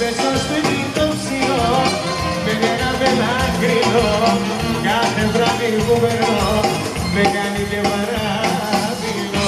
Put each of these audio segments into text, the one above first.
μες στο σπίτι το ψηλό, με ένα δάκρυο, κάθε βράδυ που περνώ, με κάνει και παράδεινο.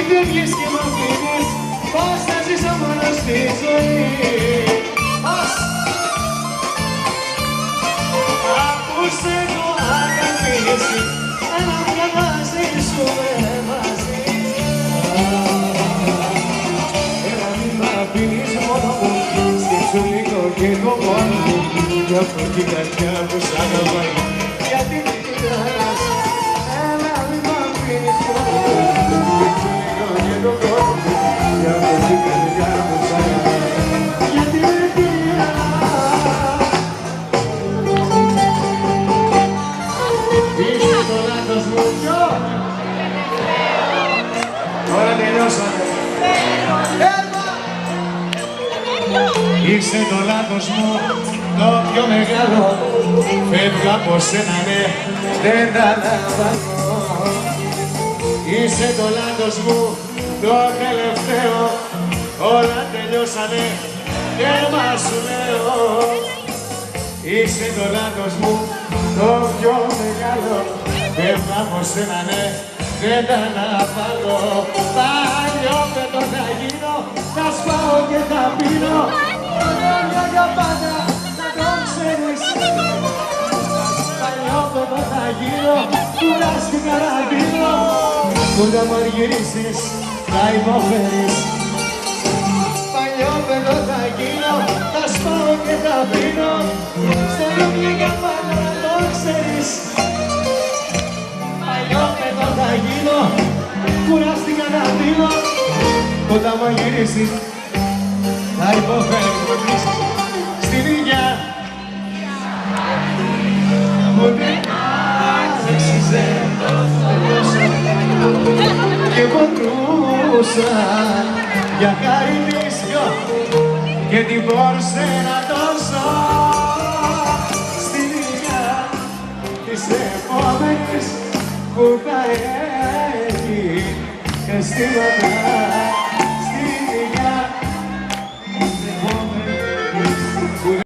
Φεύγεις και μ' αφήνεις, πώς θα ζήσω μόνο στη ζωή. Πώς ακούσε το αγαπήσει, ένα διαβάζει σου μαζί. Έλα μην μ' αφήνεις μόνο μου, σκέψου λίγο και εγώ μόνο μου. Κι αυτό και η καρδιά που σ' αγαπάει, γιατί με κοιτάς. Έλα μην μ' αφήνεις μόνο μου, Είσαι το λάθος μου, το πιο μεγάλο. Φεύγω από σένα, ναι, δεν τα λαμβάνω. Είσαι το λάθος μου, το τελευταίο. Όλα τελειώσανε, τέρμα σου λέω. Είσαι το λάθος μου, το πιο μεγάλο. Φεύγω από σένα, ναι, δεν τα αναβάλω. Παλιό παιδό θα γίνω, θα σπάω και θα πίνω. Χρόνια για πάντα, να το ξέρεις. Παλιό παιδό θα γίνω, κουράστηκα να πίνω. Που να μ' αργυρίσεις, θα υποφέρεις. Παλιό παιδό θα γίνω, θα σπάω και θα πίνω. Χρόνια για πάντα, να το ξέρεις. Παλιό παιδό θα γίνω, κουράστηκα να πίνω. Που να μ' αργυρίσεις, θα υποφέρεις. Στην υγειά μου δεν άξιζε και ποντρούσα για χάρη της δυο και την μπορούσε να δώσω στην υγειά της επόμενης που θα έχει αισθήματα.